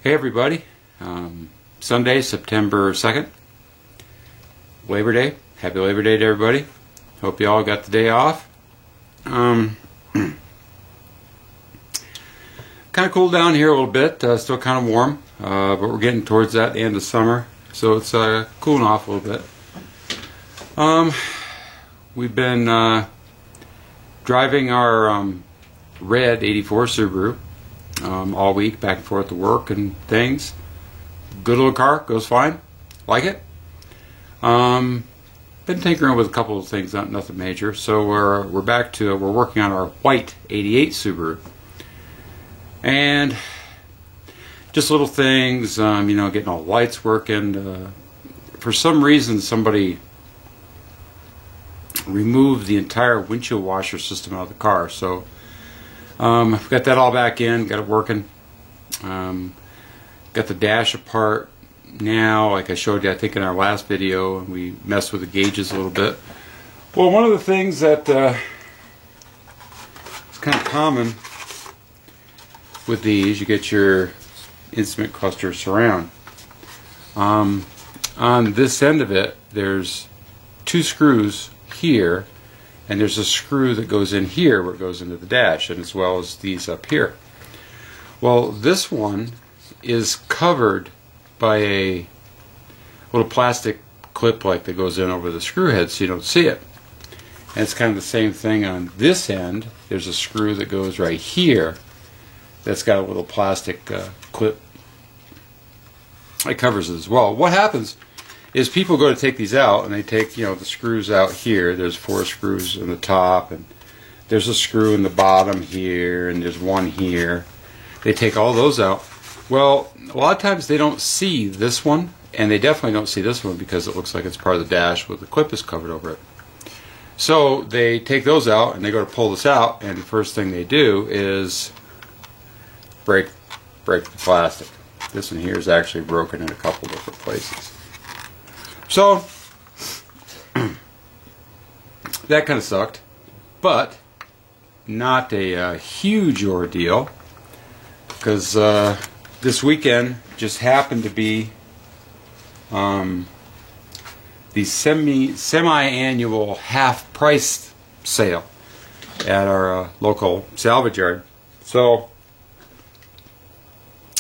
Hey everybody, Sunday, September 2nd, Labor Day. Happy Labor Day to everybody. Hope you all got the day off. Kind of cooled down here a little bit, still kind of warm, but we're getting towards that end of summer, so it's cooling off a little bit. We've been driving our red 84 Subaru all week, back and forth to work and things. Good little car, goes fine, like it. Been tinkering with a couple of things, nothing major. So we're back to we're working on our white 88 Subaru, and just little things, you know, getting all the lights working. For some reason, somebody removed the entire windshield washer system out of the car, so I've got that all back in, got it working. Got the dash apart now, like I showed you, I think, in our last video, and we messed with the gauges a little bit. Well, one of the things that is kind of common with these, you get your instrument cluster surround. On this end of it, there's two screws here, and there's a screw that goes in here where it goes into the dash, and as well as these up here. Well, this one is covered by a little plastic clip like that goes in over the screw head, so you don't see it. And it's kind of the same thing on this end. There's a screw that goes right here that's got a little plastic clip that covers it as well. What happens is people go to take these out, and they take, you know, the screws out here. There's 4 screws in the top, and there's a screw in the bottom here, and there's one here. They take all those out. Well, a lot of times they don't see this one, and they definitely don't see this one because it looks like it's part of the dash with the clip is covered over it. So they take those out, and they go to pull this out, and the first thing they do is break the plastic. This one here is actually broken in a couple different places. So that kind of sucked, but not a huge ordeal, because this weekend just happened to be the semi-annual half-price sale at our local salvage yard. So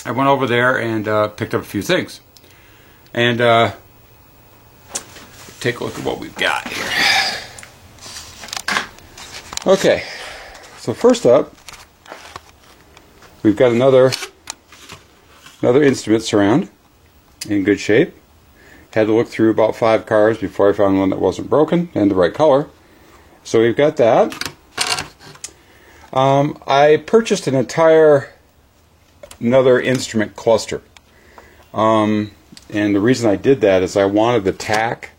I went over there and picked up a few things, and take a look at what we've got here. Okay, so first up, we've got another instrument surround in good shape. Had to look through about 5 cars before I found one that wasn't broken and the right color. So we've got that. I purchased another instrument cluster. And the reason I did that is I wanted the tack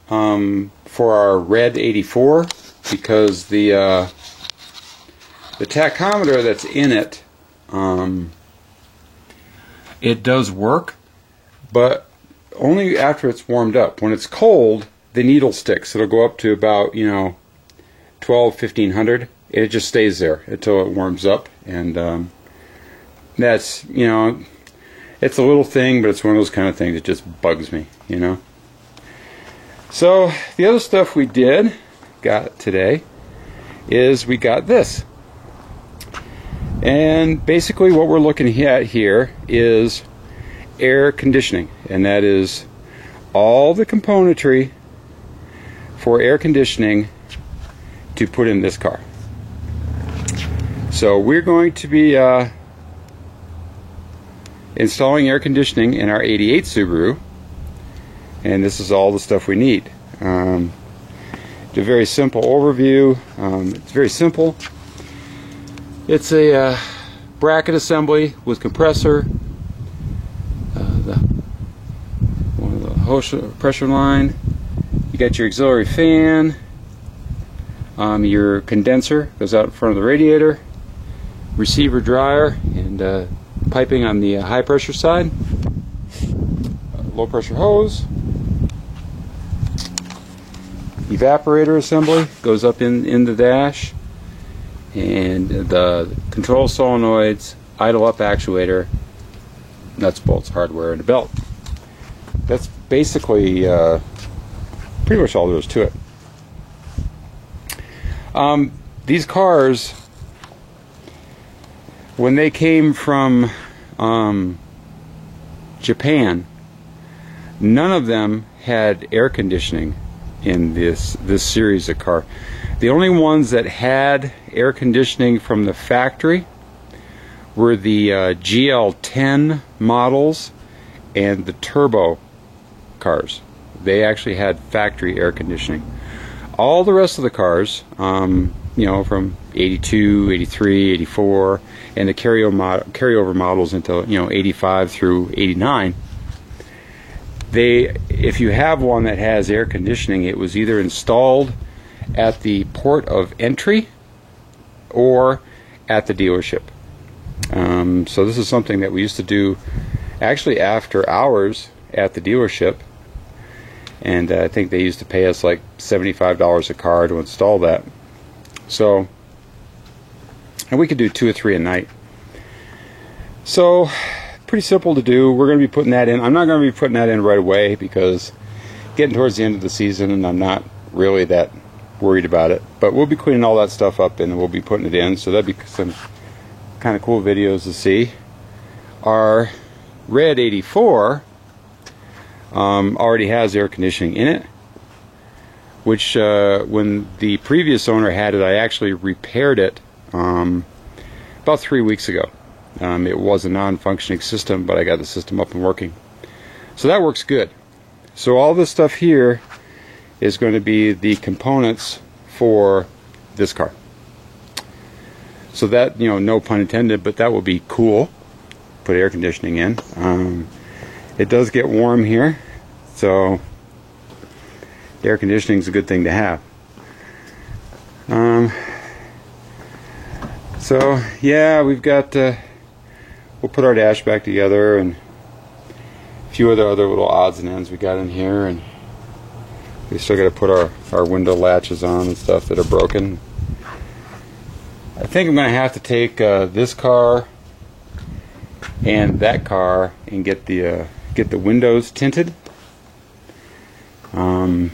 for our red 84, because the tachometer that's in it, it does work, but only after it's warmed up. When it's cold, the needle sticks. It'll go up to about, you know, 1500, and it just stays there until it warms up. And that's, you know, it's a little thing, but it's one of those kind of things that just bugs me, you know. So the other stuff we got today is we got this. And basically what we're looking at here is air conditioning, and that is all the componentry for air conditioning to put in this car. So we're going to be installing air conditioning in our 88 Subaru, and this is all the stuff we need. A very simple overview. It's very simple. It's a bracket assembly with compressor, one of the hose pressure line. You got your auxiliary fan, your condenser goes out in front of the radiator, receiver dryer, and piping on the high pressure side, low pressure hose, evaporator assembly goes up in the dash, and the control solenoids, idle up actuator, nuts, bolts, hardware, and a belt. That's basically pretty much all there is to it. These cars, when they came from Japan, none of them had air conditioning in this series of car. The only ones that had air conditioning from the factory were the GL10 models and the turbo cars. They actually had factory air conditioning. All the rest of the cars, you know, from 82, 83, 84, and the carryover models into, you know, 85 through 89, if you have one that has air conditioning, it was either installed at the port of entry or at the dealership. So this is something that we used to do actually after hours at the dealership, and I think they used to pay us like $75 a car to install that. So, and we could do 2 or 3 a night. So pretty simple to do. We're going to be putting that in. I'm not going to be putting that in right away because getting towards the end of the season and I'm not really that worried about it, but we'll be cleaning all that stuff up and we'll be putting it in, so that'd be some kind of cool videos to see. Our red 84 already has air conditioning in it, which when the previous owner had it, I actually repaired it about 3 weeks ago. It was a non-functioning system, but I got the system up and working, so that works good. So all this stuff here is going to be the components for this car. So that, you know, no pun intended, but that will be cool. Put air conditioning in. It does get warm here, so air conditioning is a good thing to have. So yeah, we've got we'll put our dash back together and a few other little odds and ends we got in here, and we still got to put our window latches on and stuff that are broken. I think I'm going to have to take this car and that car and get the windows tinted. The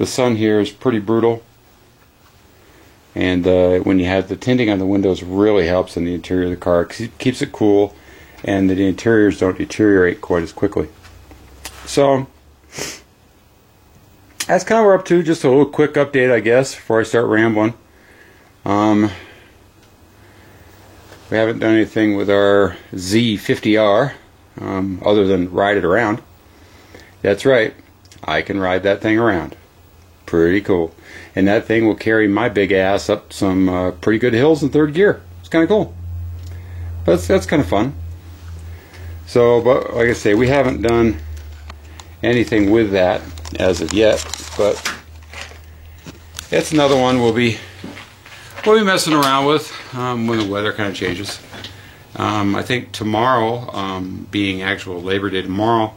sun here is pretty brutal, and when you have the tinting on the windows, really helps in the interior of the car. It keeps it cool, and the interiors don't deteriorate quite as quickly. So that's kind of what we're up to. Just a little quick update, I guess, before I start rambling. We haven't done anything with our Z50R other than ride it around. That's right, I can ride that thing around. Pretty cool. And that thing will carry my big ass up some pretty good hills in third gear. It's kind of cool. But that's kind of fun. So, but like I say, we haven't done anything with that as of yet, but it's another one we'll be messing around with when the weather kind of changes. I think tomorrow, being actual Labor Day tomorrow,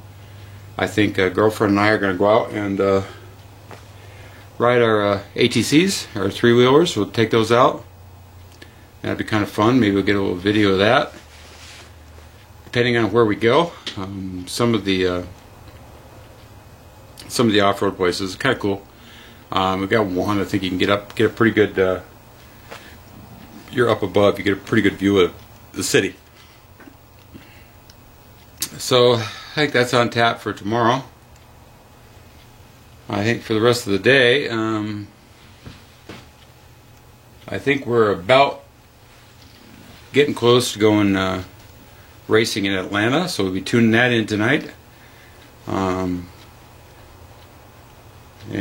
I think a girlfriend and I are going to go out and ride our ATCs, our 3-wheelers. We'll take those out. That'd be kind of fun. Maybe we'll get a little video of that, depending on where we go. Some of the off-road places, kind of cool. We got one. I think you can get a pretty good. You're up above. You get a pretty good view of the city. So I think that's on tap for tomorrow. I think for the rest of the day, I think we're about getting close to going racing in Atlanta, so we'll be tuning that in tonight. And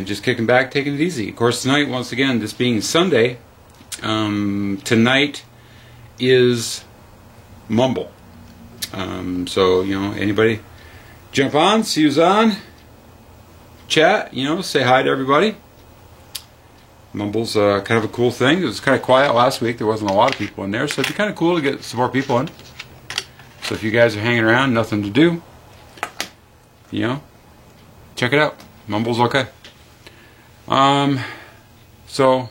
just kicking back, taking it easy. Of course, tonight, once again, this being Sunday, tonight is Mumble. So, you know, anybody jump on, see who's on, chat, you know, say hi to everybody. Mumble's kind of a cool thing. It was kind of quiet last week. There wasn't a lot of people in there, so it'd be kind of cool to get some more people in. So if you guys are hanging around, nothing to do, you know, check it out. Mumble's okay. So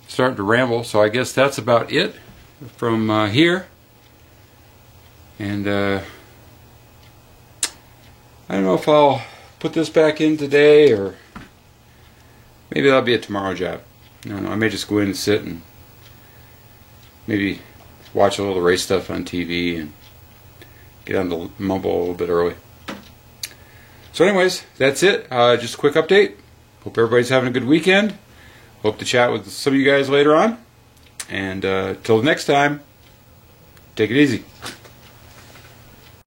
starting to ramble, so I guess that's about it from here. And I don't know if I'll put this back in today, or maybe that'll be a tomorrow job. I don't know. I may just go in and sit and maybe watch a little race stuff on TV and get on the mumble a little bit early. So anyways, that's it. Just a quick update. Hope everybody's having a good weekend. Hope to chat with some of you guys later on. And till the next time, take it easy.